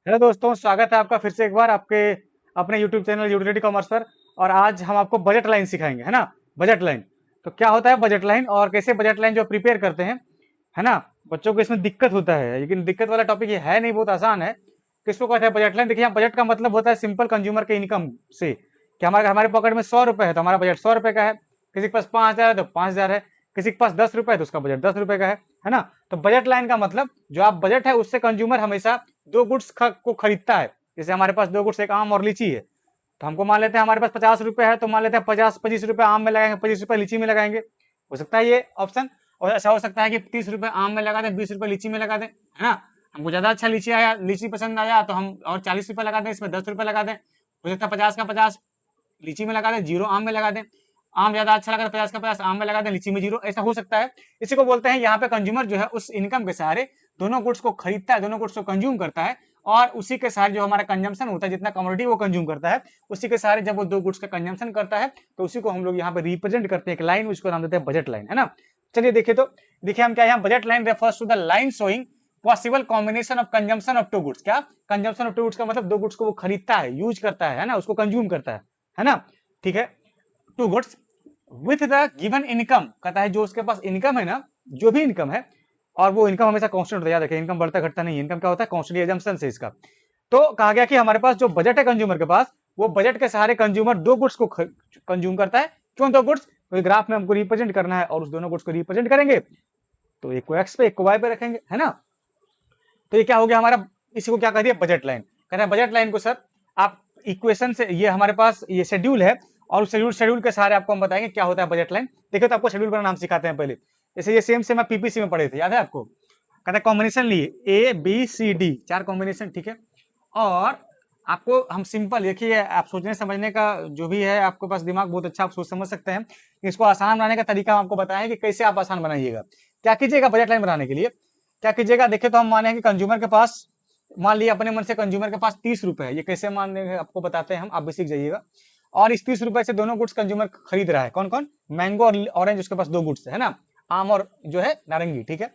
Hello दोस्तों, स्वागत है आपका फिर से एक बार आपके अपने यूट्यूब चैनल यूटिलिटी कॉमर्स पर। और आज हम आपको बजट लाइन सिखाएंगे, है ना। बजट लाइन तो क्या होता है, बजट लाइन और कैसे बजट लाइन जो प्रिपेयर करते हैं, है ना। बच्चों को इसमें दिक्कत होता है, लेकिन दिक्कत वाला टॉपिक ये है नहीं, बहुत आसान है। किसको कहते हैं बजट लाइन? देखिए, यहाँ बजट का मतलब होता है सिंपल कंज्यूमर के इनकम से, कि हमारे हमारे पॉकेट में 100 रुपए है तो हमारा बजट 100 रुपए का है। किसी के पास 5,000 है तो 5,000 है। किसी के पास 10 रुपए है तो उसका बजट 10 रुपए का है ना। तो बजट लाइन का मतलब जो आप बजट है उससे कंज्यूमर हमेशा दो गुड्स को खरीदता है। जैसे हमारे पास दो गुड्स, एक आम और लीची है, तो हमको मान लेते हैं हमारे पास 50 रुपए है, तो मान लेते हैं 50-25 रुपए आम में लगाएंगे, 25 रुपए लीची में लगाएंगे। हो सकता है ये ऑप्शन। और ऐसा हो सकता है कि 30 रुपए आम में लगा दें, 20 रुपए लीची में लगा दें, है ना। हमको ज्यादा अच्छा लीची आया, लीची पसंद आया तो हम और 40 रुपए लगा दें, इसमें 10 रुपए लगा दें। हो सकता है 50 का 50 लीची में लगा दें, 0 आम में लगा दें। आम ज्यादा अच्छा लगा तो 50 का 50 आम में लगा दें, लीची में 0। ऐसा हो सकता है। इसी को बोलते हैं यहाँ पे कंज्यूमर जो है उस इनकम के सहारे दोनों गुड्स को खरीदता है, दोनों गुड्स को कंज्यूम करता है। और उसी के सहारे जो हमारा कंजम्पशन होता है, जितना कमोडिटी वो कंज्यूम करता है, उसी के सहारे जब वो दो गुड्स का कंजम्पशन करता है तो उसी को हम लोग यहाँ पे रिप्रेजेंट करते हैं एक लाइन, उसको नाम देते हैं बजट लाइन, है ना। चलिए देखिए, तो देखिए हम क्या, यहाँ budget line refers to the line showing possible combination of consumption of two goods. क्या कंजम्पशन ऑफ टू गुड्स का मतलब दो गुड्स को वो खरीदता है, यूज करता है ना, उसको कंज्यूम करता है ना। ठीक है, two goods with the given income, कहता है जो उसके पास इनकम है ना, जो भी इनकम है, और वो इनकम हमेशा कांस्टेंट होता है, याद रखिए इनकम बढ़ता घटता नहीं है, इनकम क्या होता है, कांस्टेंट एजम्पशन से इसका। तो कहा गया कि हमारे पास जो बजट है कंज्यूमर के पास, वो बजट के सहारे कंज्यूमर दो गुड्स को कंज्यूम करता है। क्यों दो गुड्स? तो ग्राफ में हमको रिप्रेजेंट करना है और उस दोनों गुड्स को रिप्रेजेंट करेंगे तो एक को एक्स पे एक को वाई पे रखेंगे, है ना। तो ये क्या हो गया हमारा, इसी को क्या कह दिया, बजट लाइन। कहते हैं बजट लाइन को सर आप इक्वेशन से, ये हमारे पास ये शेड्यूल है और उस शेड्यूल के सहारे आपको हम बताएंगे क्या होता है बजट लाइन। देखिए, तो आपको शेड्यूल बनाना हम सिखाते हैं पहले। जैसे ये सेम आप पीपीसी में पढ़े थे, याद है आपको। कहते हैं कॉम्बिनेशन लिए A B C D, 4 combination, ठीक है। और आपको हम सिंपल, देखिए आप सोचने समझने का जो भी है आपके पास दिमाग बहुत अच्छा, आप सोच समझ सकते हैं। इसको आसान बनाने का तरीका हम आपको बताएं कि कैसे आप आसान बनाइएगा। क्या कीजिएगा बजट लाइन बनाने के लिए, क्या कीजिएगा, देखिए तो हम माने कि कंज्यूमर के पास, मान लिया अपने मन से कंज्यूमर के पास 30 रुपए है। ये कैसे मानेंगे आपको बताते हैं हम, आप भी सीख जाइएगा। और इस 30 रुपए से दोनों गुड्स कंज्यूमर खरीद रहा है। कौन कौन? मैंगो और ऑरेंज, उसके पास दो गुड्स है ना, आम और जो है नारंगी, ठीक है।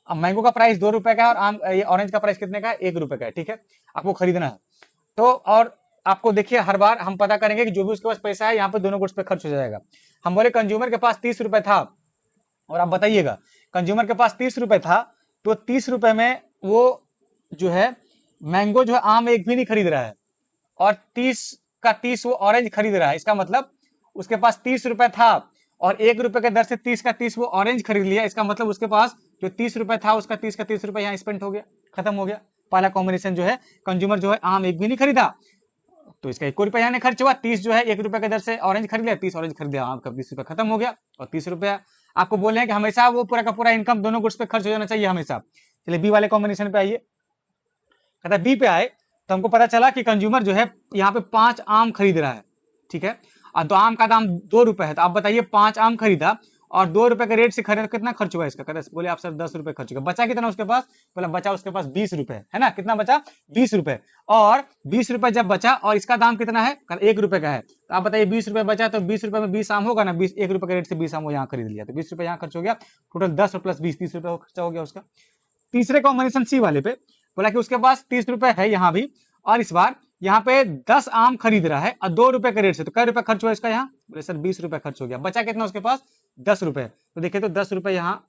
अब मैंगो का प्राइस 2 रुपए का है और आम ये ऑरेंज का प्राइस कितने का है, 1 रुपए का है, ठीक है। आपको खरीदना है तो, और आपको देखिए हर बार हम पता करेंगे कि जो भी उसके पास पैसा है यहाँ पे दोनों गुड्स पे खर्च हो जाएगा। हम बोले कंज्यूमर के पास 30 रुपए था, और आप बताइएगा कंज्यूमर के पास 30 रुपए था, तो 30 रुपए में वो जो है मैंगो जो है आम एक भी नहीं खरीद रहा है, और 30 का 30 वो ऑरेंज खरीद रहा है। इसका मतलब उसके पास 30 रुपए था और 1 रुपए के दर से 30 का 30 वो ऑरेंज खरीद लिया। इसका मतलब उसके पास जो 30 रुपए था उसका 30 का 30 रुपए यहाँ स्पेंड हो गया, खत्म हो गया। पहला कॉम्बिनेशन जो है, कंज्यूमर जो है आम एक भी नहीं खरीदा तो इसका 1 रुपया यहाँ खर्च हुआ। 30 जो है 1 रुपए के दर से ऑरेंज खरीद लिया, 30 ऑरेंज खरीद लिया, आम का 20 रुपया खत्म हो गया। और 30 रुपया आपको बोले हैं कि हमेशा वो पूरा का पूरा इनकम दोनों गुड्स पे खर्च हो जाना चाहिए हमेशा। चलिए बी वाले कॉम्बिनेशन पे आइए। कहता है बी पे आए तो हमको पता चला कि कंज्यूमर जो है यहाँ पे 5 आम खरीद रहा है, ठीक है। और दो आम का दाम 2 रुपए है, तो आप बताइए 5 आम खरीदा और 2 रुपए के रेट से खरीदा, कितना खर्च हुआ इसका? कहते बोले आप सर 10 रुपए खर्च हुआ। बचा कितना उसके पास? बोला बचा उसके पास 20 रुपए, है ना। कितना बचा? 20 रुपए। और 20 रुपए जब बचा और इसका दाम कितना है, 1 रुपए का है, तो आप बताइए 20 रुपए बचा तो 20 रुपए में 20 आम होगा ना, 1 रुपए के रेट से 20 आम वो यहाँ खरीद लिया, तो 20 रुपए यहाँ खर्च हो गया। टोटल 10 प्लस 20, 30 रुपए खर्चा हो गया उसका। तीसरे कॉम्बिनेशन सी वाले पे बोला कि उसके पास 30 रुपए है यहाँ भी, और इस बार यहाँ पे 10 आम खरीद रहा है और 2 रुपए के रेट से, तो कै रुपए खर्च हुआ इसका यहाँ? बोले सर 20 रुपए खर्च हो गया। बचा कितना उसके पास? 10 रुपए। तो देखिए तो 10 रुपए यहाँ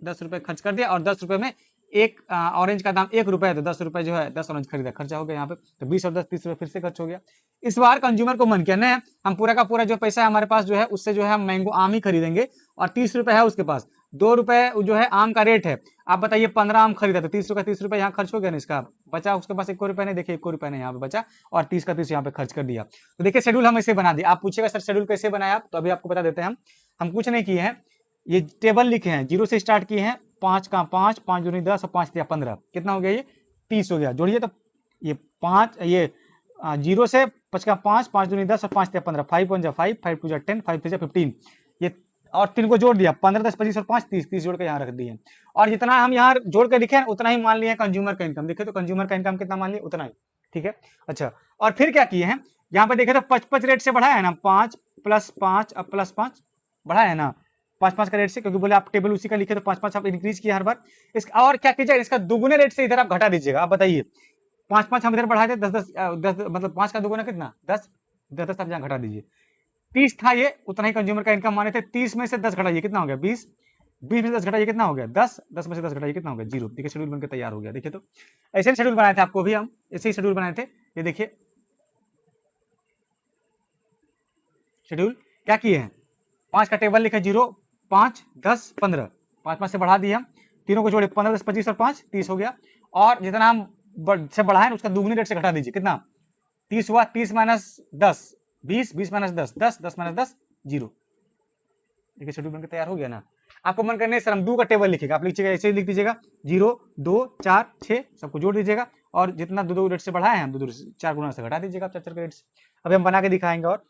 10 रुपए खर्च कर दिया, और 10 रुपए में एक ऑरेंज का दाम 1 रुपए है, तो 10 रुपए जो है 10 ऑरेंज खरीदा, खर्चा हो गया यहाँ पे। तो 20 और 10 30 रुपए फिर से खर्च हो गया। इस बार कंज्यूमर को मन किया नहीं, हम पूरा का पूरा जो पैसा है हमारे पास जो है उससे जो है हम मैंगो आम ही खरीदेंगे, और 30 रुपए है उसके पास, 2 रुपए जो है आम का रेट है। आप बताइए 15 आम खरीदा तो 30 रुपए यहाँ खर्च हो गया ना इसका। बचा उसके पास 1 रुपए नहीं, देखिए 1 रुपए नहीं यहाँ पे बचा, और 30 का 30 यहाँ पे खर्च कर दिया। तो देखिए शेड्यूल हम ऐसे बना दिया। आप पूछेगा सर शेड्यूल कैसे बनाया आप, तो अभी आपको बता देते हैं हम कुछ नहीं किए हैं, ये टेबल लिखे हैं, 0 से स्टार्ट किए हैं, 5 का 5, 5 दूनी 10 और 5 तिया 15, कितना हो गया ये? 30 हो गया। जोड़िए तो ये 5, ये 0 से 5 का 5, 5 दूनी 10 और 5 तिया 15, 5 1 जा 5, 5 2 जा 10, 5 3 जा 15, ये और 3 को जोड़ दिया, 15 10 25 और 5 30, 30 जोड़ के यहाँ रख दिए। और जितना हम यहाँ जोड़ के लिखे उतना ही मान लिया कंज्यूमर का इनकम। देखिए तो कंज्यूमर का इनकम कितना मान लिया, उतना ही, ठीक है। अच्छा, और फिर क्या किए हैं, यहाँ पे देखे तो 55 रेट से बढ़ाया है ना, 5 प्लस 5 अब प्लस 5 बढ़ाया है ना, 5 का रेट से, क्योंकि बोले आप टेबल उसी का लिखे तो 5 आप इंक्रीज किया हर बार। इसका और क्या कीजिएगा, इसका दुगुने रेट से इधर आप घटा दीजिएगा। आप बताइए 5 5 हम इधर बढ़ाए थे, 10 10 10 मतलब 5 का दुगुना कितना 10 10 10 आप यहाँ घटा दीजिए। 30 था ये, उतना ही कंज्यूमर का इनकम माने थे। 30 में से 10 घटाइए कितना हो गया 20, 20 में से 10 घटाइए कितना हो गया 10, 10 में से 10 घटाइए कितना हो गया 0। देखिए शेड्यूल बनकर तैयार हो गया। देखिए तो ऐसे शेड्यूल बनाए थे आपको भी, हम ऐसे ही शेड्यूल बनाए थे। ये देखिए शेड्यूल क्या किए हैं, 5 का टेबल लिखे 0 5 10 15, 5 5 से बढ़ा दिए हम, तीनों को जोड़े 15 10 25 और 5 30 हो गया। और जितना हम से बढ़ाए उसका दुगनी रेट से घटा दीजिए, कितना 30 हुआ, 30 माइनस 10 20, 20 माइनस 10 10, 10 माइनस 10 0। देखिए शेड्यूल बनकर तैयार हो गया ना। आपको मन करने सर हम 2 का टेबल लिखेगा, आप लिखिएगा ऐसे ही लिख दीजिएगा 0 2 4 6 सबको जोड़ दीजिएगा, और जितना 2 2 रेट से बढ़ाए हैं 2 2 4 गुना से घटा दीजिएगा 4 4 के रेट से। अभी हम बना के दिखाएंगे। और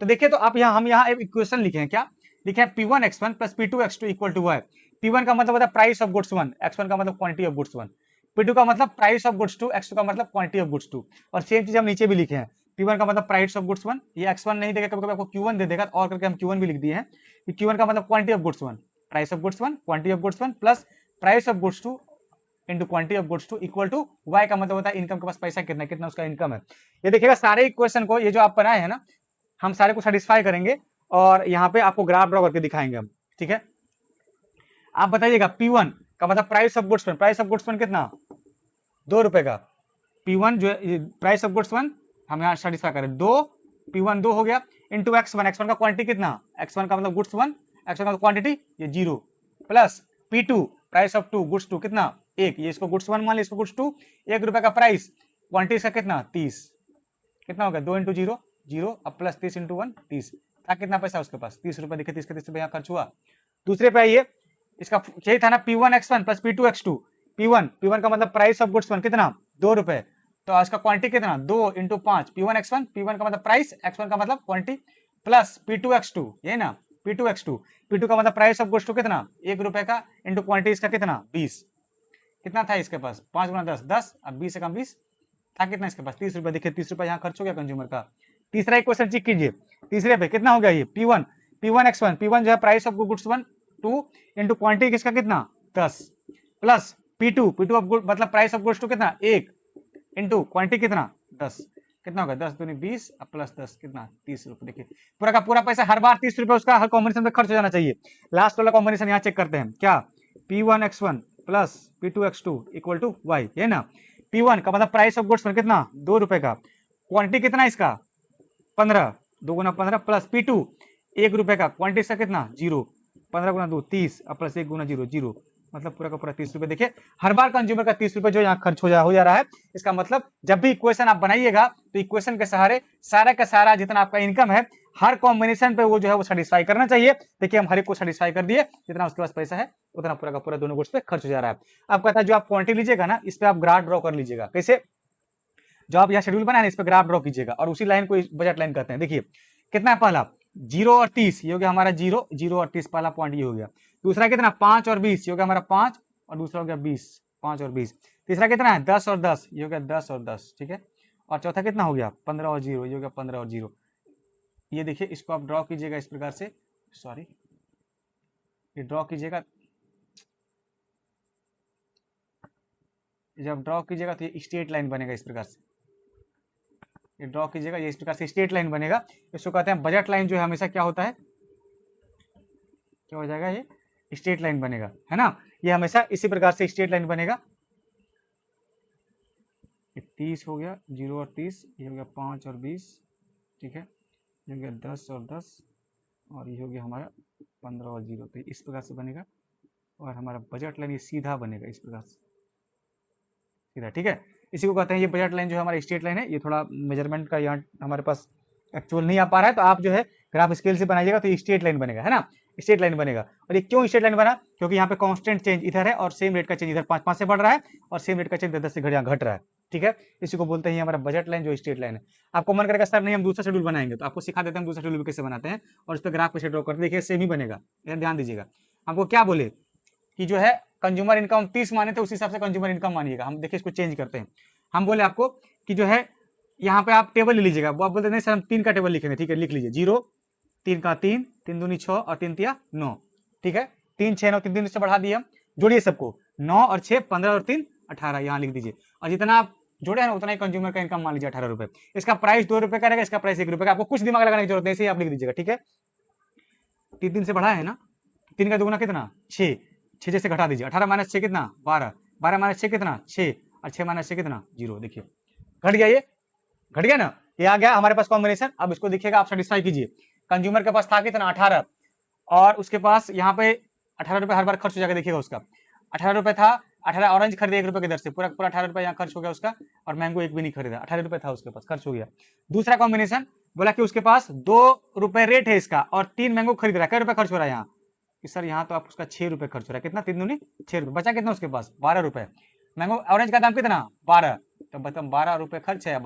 तो देखिए तो आप यहाँ हम यहाँ एक इक्वेशन लिखे हैं, क्या लिखे हैं P1 x1 plus P2 x2 equal to y। P1 का मतलब होता है प्राइस ऑफ गुड्स 1, x1 का मतलब क्वांटिटी ऑफ गुड्स 1, P2 का मतलब प्राइस ऑफ गुड्स 2, x2 का मतलब क्वांटिटी ऑफ गुड्स 2। और सेम चीज हम नीचे भी लिखे हैं, P1 का मतलब प्राइस ऑफ गुड्स 1, ये x1 नहीं देगा, कभी कभी आपको Q1 दे देगा, और करके हम Q1 भी लिख दिए हैं कि Q1 का मतलब quantity of goods 1, price of goods 1 quantity of goods 1 plus price of goods 2 into quantity of goods 2 equal to y का मतलब होता है इनकम के पास पैसा कितना, कितना उसका इनकम है। ये देखिएगा सारे इक्वेशन को, ये जो आप बनाए हैं ना, हम सारे को सेटिस्फाई करेंगे और यहाँ पे आपको ग्राफ ड्रॉ करके दिखाएंगे हम, ठीक है। आप बताइएगा P1 का मतलब price of goods 1, price of goods 1 कितना 2 रुपए का, P1 जो प्राइस ऑफ गुड्स 1 हम यहाँ सेटिस्फाई करें 2, P1 2 हो गया इंटू x1, x1 का क्वांटिटी कितना, x1 का मतलब गुड्स 1, x1 का क्वांटिटी ये 0 plus P2 price of 2 goods 2 कितना 1, ये इसको गुड्स 1 मान लिया, इसको गुड्स 2, 1 रुपए का प्राइस, क्वांटिटी इसका कितना 30, कितना हो गया 2 इंटू 0 0, अब प्लस 30 इंटू 1 30, था कितना पैसा उसके पास 30 रुपए। देखिए 30 के 30 रुपए यहाँ खर्च हुआ। दूसरे पे आइए, इसका यही था ना P1 x1 plus P2 x2, P1 का मतलब प्राइस ऑफ गुड्स 1 कितना 2 रुपए, तो इसका क्वांटिटी कितना 2 इंटू 5, P1 x1, P1 का मतलब प्राइस, x1 का मतलब क्वांटिटी, प्लस P2 x2, ये ना P2 x2, P2 का मतलब प्राइस ऑफ गुड्स 2 कितना 1 रुपए का इंटू क्वांटिटी इसका कितना 20, कितना था इसके पास 5 गुना 10 10, अब 20 से कम 20 था, कितना इसके पास 30 रुपए। देखिए 30 रुपए यहाँ खर्च हो गया कंज्यूमर का। तीसरा इक्वेशन चेक कीजिए, तीसरे पे कितना हो गया ये P1 x1, P1 जो है price of goods 1 2 into quantity किसका कितना 10 प्लस P2 ऑफ गुड मतलब प्राइस ऑफ गुड्स 2 कितना 1 इंटू क्वांटिटी कितना 10, कितना होगा 10 दूनी 20 प्लस 10 कितना 30 रुपए। देखिए पूरा का पूरा पैसा हर बार 30 रुपए उसका हर कॉम्बिनेशन में खर्च हो जाना चाहिए। लास्ट वाला कॉम्बिनेशन यहाँ चेक करते हैं, क्या P1 x1 plus P2 x2 equal to y, ये ना P1 का मतलब प्राइस ऑफ गुड्स कितना 2 रुपए का, क्वांटिटी कितना इसका 15, 2 गुना 15 प्लस P2 1 रुपए का, क्वांटिटी इसका कितना 0, 15 गुना 2 30 प्लस 1 गुना 0 0, मतलब पूरा का पूरा 30 रुपए। देखिए हर बार कंज्यूमर का 30 रुपए जो यहाँ खर्च हो जा रहा है। इसका मतलब जब भी इक्वेशन आप बनाइएगा तो इक्वेशन के सहारे सारा का सारा जितना आपका इनकम है हर कॉम्बिनेशन पे वो जो है वो सेटिस्फाई करना चाहिए। देखिए हम हर एक को सेटिस्फाई कर दिए, जितना उसके पास पैसा है उतना पूरा का पूरा दोनों गुड्स पे खर्च हो जा रहा है। आप कहता है जो आप क्वांटिटी लीजिएगा ना, इस पे आप ग्राफ ड्रॉ कर लीजिएगा। कैसे, जो आप यहाँ शेड्यूल बनाए इस पे ग्राफ ड्रॉ कीजिएगा और उसी लाइन को बजट लाइन कहते हैं। देखिए कितना है पहला 0 और 30, ये हो गया हमारा 0 0 और 30 पहला पॉइंट ये हो गया। दूसरा कितना 5 और 20, ये हो गया हमारा 5 और दूसरा हो गया 20, 5 और 20। तीसरा कितना है 10 और 10, ये हो गया 10 और 10, ठीक है। और चौथा कितना हो गया 15 और 0, ये हो गया 15 और 0। ये देखिए इसको आप ड्रॉ कीजिएगा इस प्रकार से, सॉरी ये ड्रॉ कीजिएगा, जब ड्रॉ कीजिएगा तो ये स्ट्रेट लाइन बनेगा इस प्रकार से, ये ड्रॉ कीजिएगा ये इस प्रकार से स्ट्रेट लाइन बनेगा। इसको कहते हैं बजट लाइन, जो है हमेशा क्या होता है, क्या हो जाएगा ये स्ट्रेट लाइन बनेगा, है ना। ये हमेशा इसी प्रकार से स्ट्रेट लाइन बनेगा। 30 हो गया 0 और 30, ये हो गया 5 और 20, ठीक है, ये हो गया 10 और 10 और ये हो गया हमारा 15 और 0। तो इस प्रकार से बनेगा और हमारा बजट लाइन ये सीधा बनेगा इस प्रकार से सीधा, ठीक है। इसी को कहते हैं ये बजट लाइन जो है हमारा स्ट्रेट लाइन है। ये थोड़ा मेजरमेंट का यहाँ हमारे पास एक्चुअल नहीं आ पा रहा है, तो आप जो है ग्राफ स्केल से बनाइएगा तो स्ट्रेट लाइन बनेगा, है ना, स्ट्रेट लाइन बनेगा। और ये क्यों स्ट्रेट लाइन बना, क्योंकि यहाँ पे कांस्टेंट चेंज इधर है और सेम रेट का चेंज इधर 5 से बढ़ रहा है और सेम रेट का चेंज 10 से घट रहा है, ठीक है। इसी को बोलते हैं हमारा बजट लाइन जो स्ट्रेट लाइन है। आपको मन करेगा सर नहीं हम दूसरा शेड्यूल बनाएंगे, तो आपको सिखा देते हैं दूसरा शेड्यूल कैसे बनाते हैं और इस पर ग्राफ कैसे ड्रॉ करते हैं। देखिए सेम ही बनेगा, ध्यान दीजिएगा। हमको क्या बोले कि जो है कंज्यूमर इनकम 30 माने थे, उस हिसाब से कंज्यूमर इनकम मानिएगा। हम देखिए इसको चेंज करते हैं। हम बोले आपको कि जो है यहाँ पे आप टेबल ले लीजिएगा, वो आप बोलते नहीं सर हम 3 का टेबल लिखेंगे, ठीक है, लिख लीजिए 0 3 का 3 3 दूनी 6 और 3 तिया 9, ठीक है। 3 6 9 3 3 से बढ़ा दिए हम, जोड़िए सबको 9 और 6 15 और 3 18, यहाँ लिख दीजिए। और जितना आप जोड़े है ना, उतना ही कंज्यूमर का इनकम मान लीजिए 18 रुपए। इसका प्राइस 2 रुपए का रहेगा, इसका प्राइस 1 रुपए का। आपको कुछ दिमाग लगाने की जरूरत नहीं, ऐसे ही आप लिख दीजिएगा, ठीक है। 3 से बढ़ा है ना, 3 का दुगुना कितना 6, 6 से घटा दीजिए, 18 माइनस 6 कितना 12, 12 माइनस 6 कितना 6, और 6 माइनस 6 कितना 0। देखिए घट गया, ये घट गया ना, ये आ गया हमारे पास कॉम्बिनेशन। अब इसको देखिएगा, आप सेटिस्फाई कीजिए। कंज्यूमर के पास था कितना 18, और उसके पास यहाँ पे 18 रुपए हर बार खर्च हो जाएगा। देखिएगा उसका 18 रुपए था, 18 ऑरेंज खरीदे 1 रुपए की दर से, पूरा पूरा 18 रुपए यहाँ खर्च हो गया उसका, और मैंगो एक भी नहीं खरीदा, 18 रुपए था उसके पास, खर्च हो गया। दूसरा कॉम्बिनेशन बोला कि उसके पास 2 रुपए रेट है इसका, और 3 मैंगो खरीद रहा है। क्या रुपए खर्च हो रहा है यहाँ कि सर यहाँ तो आप उसका 6 रुपए खर्च हो रहा है। कितना 3 दूनी 6 रुपए, बचा कितना उसके पास 12 रुपए। मैंगो ऑरेंज का दाम कितना 12, तो बताओ 12 रुपए खर्च है।